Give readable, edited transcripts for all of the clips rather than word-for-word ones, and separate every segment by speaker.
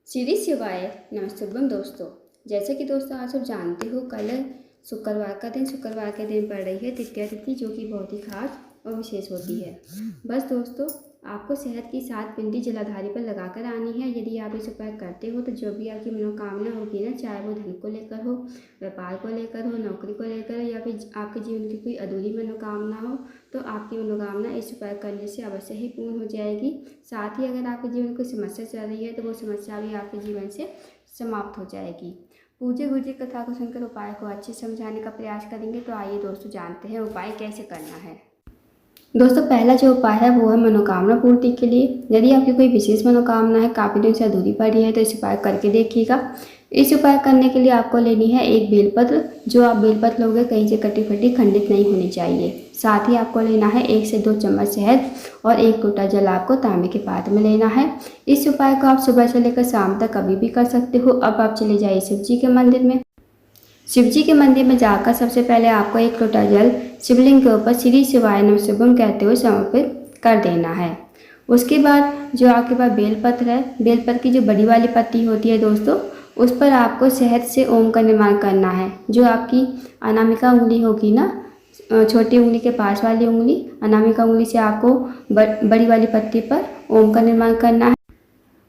Speaker 1: श्री शिवाय नमस्तुभ्यम दोस्तों। जैसे कि दोस्तों आप सब जानते हो, कल शुक्रवार के दिन पड़ रही है तृतीया तिथि, जो कि बहुत ही खास और विशेष होती है। बस दोस्तों, आपको शहद की 7 बिंदी जलाधारी पर लगाकर आनी है। यदि आप इस उपाय करते हो तो जो भी आपकी मनोकामना होगी ना, चाहे वो धन को लेकर हो, व्यापार को लेकर हो, नौकरी को लेकर हो, या फिर आपके जीवन की कोई अधूरी मनोकामना हो, तो आपकी मनोकामना इस उपाय करने से अवश्य ही पूर्ण हो जाएगी। साथ ही अगर आपके जीवन में कोई समस्या चल रही है तो वो समस्या भी आपके जीवन से समाप्त हो जाएगी। पूज्य गुरु जी कथा को सुनकर उपाय को अच्छे समझाने का प्रयास करेंगे। तो आइए दोस्तों, जानते हैं उपाय कैसे करना है। दोस्तों, पहला जो उपाय है वो है मनोकामना पूर्ति के लिए। यदि आपकी कोई विशेष मनोकामना है, काफ़ी दिन से अधूरी पड़ी है, तो इस उपाय करके देखिएगा। इस उपाय करने के लिए आपको लेनी है एक बेलपत्र। जो आप बेलपत्र लोगे, कहीं से कटी फटी खंडित नहीं होनी चाहिए। साथ ही आपको लेना है 1 से 2 चम्मच शहद और 1 लोटा जल आपको तांबे के पात्र में लेना है। इस उपाय को आप सुबह से लेकर शाम तक कभी भी कर सकते हो। अब आप चले जाइए शिव जी के मंदिर में। शिव जी के मंदिर में जाकर सबसे पहले आपको 1 लोटा जल शिवलिंग के ऊपर श्री शिवाय नमः कहते हुए समर्पित कर देना है। उसके बाद जो आपके पास बेलपत्र है, बेलपत्र की जो बड़ी वाली पत्ती होती है दोस्तों, उस पर आपको शहद से ओम का निर्माण करना है। जो आपकी अनामिका उंगली होगी ना, छोटी उंगली के पास वाली उंगली, अनामिका उंगली से आपको बड़ी वाली पत्ती पर ओम का निर्माण करना है।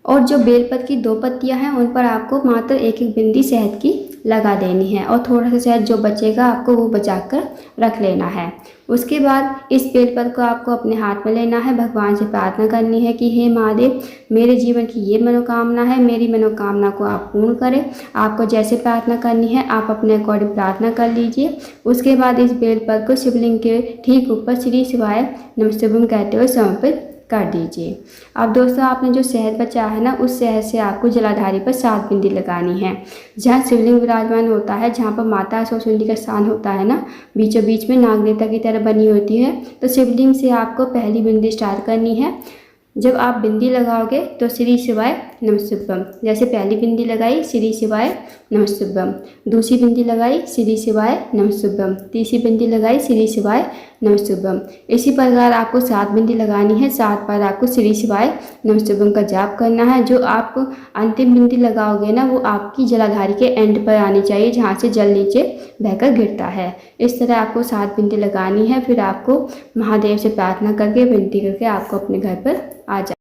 Speaker 1: और जो बेलपत्र की 2 पत्तियां हैं, उन पर आपको मात्र 1-1 बिंदी शहद की लगा देनी है। और थोड़ा सा शहद जो बचेगा आपको वो बचा कर रख लेना है। उसके बाद इस बेलपत्र को आपको अपने हाथ में लेना है। भगवान से प्रार्थना करनी है कि हे महादेव, मेरे जीवन की ये मनोकामना है, मेरी मनोकामना को आप पूर्ण करें। आपको जैसे प्रार्थना करनी है आप अपने अकॉर्डिंग प्रार्थना कर लीजिए। उसके बाद इस बेलपत्र को शिवलिंग के ठीक ऊपर श्री शिवाय नमः कहते हुए समर्पित कर दीजिए। अब दोस्तों, आपने जो शहद बचा है ना, उस शहद से आपको जलाधारी पर 7 बिंदी लगानी है। जहाँ शिवलिंग विराजमान होता है, जहाँ पर माता सरस्वती का स्थान होता है ना, बीचों बीच में नागदेवता की तरह बनी होती है, तो शिवलिंग से आपको पहली बिंदी स्टार्ट करनी है। जब आप बिंदी लगाओगे तो श्री शिवाय नमस्तुभ्यम, जैसे पहली बिंदी लगाई श्री शिवाय नमस्तुभ्यम, दूसरी बिंदी लगाई श्री शिवाय नमस्तुभ्यम, तीसरी बिंदी लगाई श्री शिवाय नमस्तुभ्यम। इसी प्रकार आपको 7 बिंदी लगानी है। 7 बार आपको श्री शिवाय नमस्तुभ्यम का जाप करना है। जो आप अंतिम बिंदी लगाओगे ना, वो आपकी जलाधारी के एंड पर आनी चाहिए, जहाँ से जल नीचे बहकर गिरता है। इस तरह आपको 7 बिंदी लगानी है। फिर आपको महादेव से प्रार्थना करके, विनती करके आपको अपने घर पर आ जाए।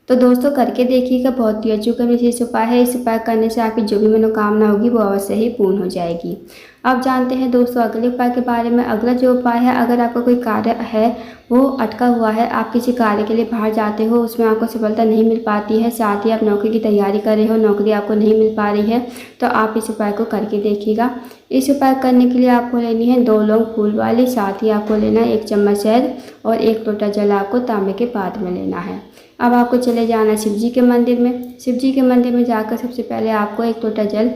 Speaker 1: तो दोस्तों, करके देखिएगा, बहुत ही अच्छा विशेष उपाय है। इस उपाय करने से आपकी जो भी मनोकामना होगी वो अवश्य ही पूर्ण हो जाएगी। अब जानते हैं दोस्तों अगले उपाय के बारे में। अगला जो उपाय है, अगर आपका कोई कार्य है वो अटका हुआ है, आप किसी कार्य के लिए बाहर जाते हो, उसमें आपको सफलता नहीं मिल पाती है, साथ ही आप नौकरी की तैयारी कर रहे हो, नौकरी आपको नहीं मिल पा रही है, तो आप इस उपाय को करके देखिएगा। इस उपाय करने के लिए आपको लेनी है 2 लौंग फूल वाली, साथ ही आपको लेना है 1 चम्मच शहद और 1 लोटा जल आपको तांबे के पात्र में लेना है। अब आपको चले जाना शिव जी के मंदिर में। शिव जी के मंदिर में जाकर सबसे पहले आपको 1 लोटा जल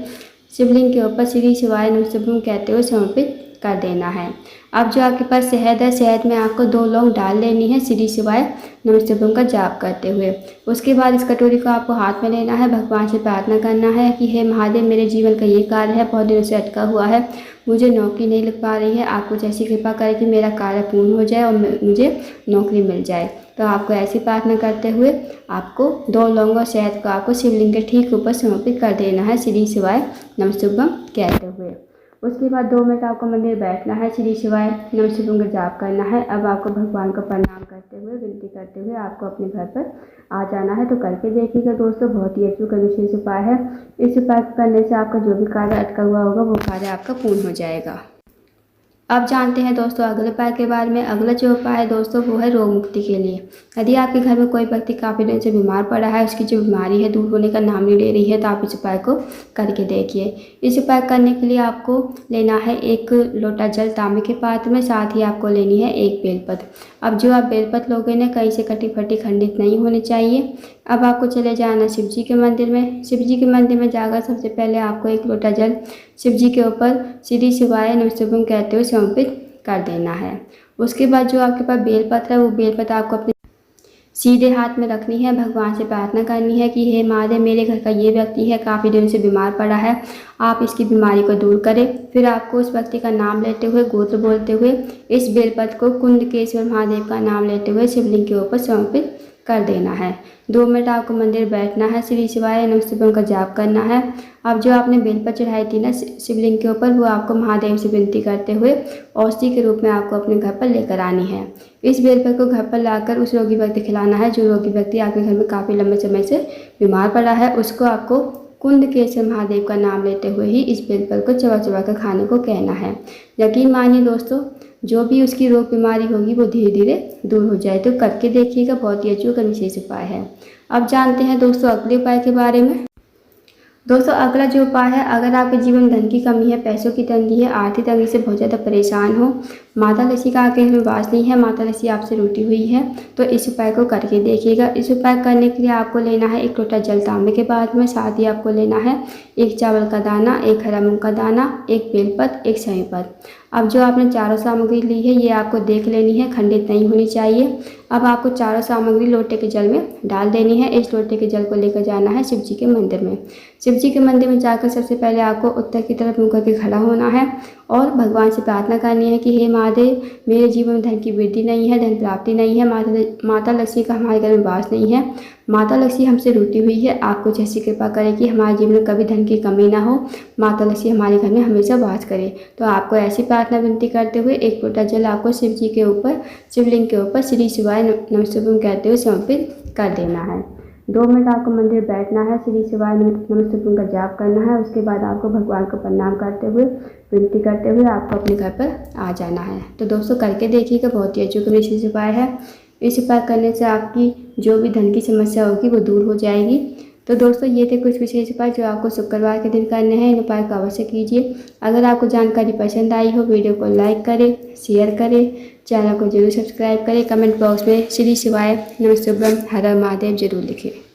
Speaker 1: शिवलिंग के ऊपर श्री शिवाय नमः कहते हुए समर्पित कर देना है। अब जो आपके पास शहद है, शहद में आपको 2 लौंग डाल लेनी है श्री शिवाय नमः का जाप करते हुए। उसके बाद इस कटोरी को आपको हाथ में लेना है। भगवान से प्रार्थना करना है कि हे महादेव, मेरे जीवन का ये कार्य है, बहुत दिनों से अटका हुआ है, मुझे नौकरी नहीं लग पा रही है, आपको जैसी कृपा करें कि मेरा कार्य पूर्ण हो जाए और मुझे नौकरी मिल जाए। तो आपको ऐसी प्रार्थना करते हुए आपको 2 लौंग और शहद को आपको शिवलिंग के ठीक ऊपर समर्पित कर देना है श्री शिवाय नमः कहते हुए। उसके बाद 2 मिनट आपको मंदिर बैठना है, श्री शिवाय नमः का जाप करना है। अब आपको भगवान को प्रणाम करते हुए, विनती करते हुए आपको अपने घर पर आ जाना है। तो करके देखिएगा दोस्तों, बहुत ही अच्छा विशेष उपाय है। इस उपाय करने से आपका जो भी कार्य अटका हुआ होगा वो कार्य आपका पूर्ण हो जाएगा। अब जानते हैं दोस्तों अगले उपाय के बारे में। अगला जो उपाय है दोस्तों वो है रोग मुक्ति के लिए। यदि आपके घर में कोई व्यक्ति काफ़ी दिन से बीमार पड़ा है, उसकी जो बीमारी है दूर होने का नाम नहीं ले रही है, तो आप इस उपाय को करके देखिए। इस उपाय करने के लिए आपको लेना है 1 लोटा जल तांबे के पात्र में, साथ ही आपको लेनी है 1 बेलपत्र। अब जो आप बेलपत्र लोगे ना, कहीं से कटी फटी खंडित नहीं होनी चाहिए। अब आपको चले जाना शिव जी के मंदिर में। शिव जी के मंदिर में जाकर सबसे पहले आपको 1 लोटा जल शिव जी के ऊपर श्री शिवाय नमः कहते हुए समर्पित कर देना है। उसके बाद जो आपके पास बेलपत्र है, वो बेलपत्र आपको अपने सीधे हाथ में रखनी है। भगवान से प्रार्थना करनी है कि हे महादेव, मेरे घर का ये व्यक्ति है, काफ़ी दिनों से बीमार पड़ा है, आप इसकी बीमारी को दूर करें। फिर आपको उस व्यक्ति का नाम लेते हुए, गोत्र बोलते हुए, इस बेलपत्र को कुंडकेश्वर महादेव का नाम लेते हुए शिवलिंग के ऊपर समर्पित कर देना है। 2 मिनट आपको मंदिर बैठना है, श्री शिवाय नमः शिवाय का जाप करना है। अब जो आपने बेलपत्र चढ़ाई थी ना शिवलिंग के ऊपर, वो आपको महादेव से विनती करते हुए औषधि के रूप में आपको अपने घर पर लेकर आनी है। इस बेलपत्र को घर पर लाकर उस रोगी व्यक्ति खिलाना है जो रोगी व्यक्ति आपके घर में काफ़ी लंबे समय से बीमार पड़ा है। उसको आपको कुंदकेश्वर महादेव का नाम लेते हुए ही इस बेलपत्र को चबा चबा कर खाने को कहना है। यकीन मानिए दोस्तों, जो भी उसकी रोग बीमारी होगी वो धीरे धीरे दूर हो जाए। तो करके देखिएगा, बहुत ही अच्छा विशेष उपाय है। अब जानते हैं दोस्तों अगले उपाय के बारे में। दोस्तों अगला जो उपाय है, अगर आपके जीवन में धन की कमी है, पैसों की तंगी है, आर्थिक तंगी से बहुत ज़्यादा परेशान हो, माता लक्ष्मी का आपके घर में वास नहीं है, माता लक्ष्मी आपसे रूठी हुई है, तो इस उपाय को करके देखिएगा। इस उपाय करने के लिए आपको लेना है 1 लोटा जल तांबे के बाद में, साथ ही आपको लेना है 1 चावल का दाना, 1 हरा मूंग का दाना, 1 बेलपत्र, 1 सही पत्र। अब जो आपने चारों सामग्री ली है ये आपको देख लेनी है, खंडित नहीं होनी चाहिए। अब आपको चारों सामग्री लोटे के जल में डाल देनी है। इस लोटे के जल को लेकर जाना है शिव जी के मंदिर में। शिव जी के मंदिर में जाकर सबसे पहले आपको उत्तर की तरफ मुँह करके खड़ा होना है और भगवान से प्रार्थना करनी है कि हे महादेव, मेरे जीवन में धन की वृद्धि नहीं है, धन प्राप्ति नहीं है, माता लक्ष्मी का हमारे घर में वास नहीं है, माता लक्ष्मी हमसे रूठी हुई है, आप कुछ ऐसी कृपा करें कि हमारे जीवन में कभी धन की कमी ना हो, माता लक्ष्मी हमारे घर में हमेशा वास करे। तो आपको ऐसी प्रार्थना विनती करते हुए 1 लोटा जल आपको शिव जी के ऊपर, शिवलिंग के ऊपर श्री शिवाय नमः शिवाय कहते हुए समर्पित कर देना है। 2 मिनट आपको मंदिर बैठना है, श्री शिवाय नमः शिवाय का जाप करना है। उसके बाद आपको भगवान को प्रणाम करते हुए, विनती करते हुए आपको अपने घर पर आ जाना है। तो दोस्तों करके देखिएगा, बहुत ही अच्छा विशेष उपाय है। इस उपाय करने से आपकी जो भी धन की समस्या होगी वो दूर हो जाएगी। तो दोस्तों ये थे कुछ विशेष उपाय जो आपको शुक्रवार के दिन करने हैं। इन उपाय को अवश्य कीजिए। अगर आपको जानकारी पसंद आई हो, वीडियो को लाइक करें, शेयर करें, चैनल को जरूर सब्सक्राइब करें, कमेंट बॉक्स में श्री शिवाय नमः शिवाय हर हर महादेव जरूर लिखें।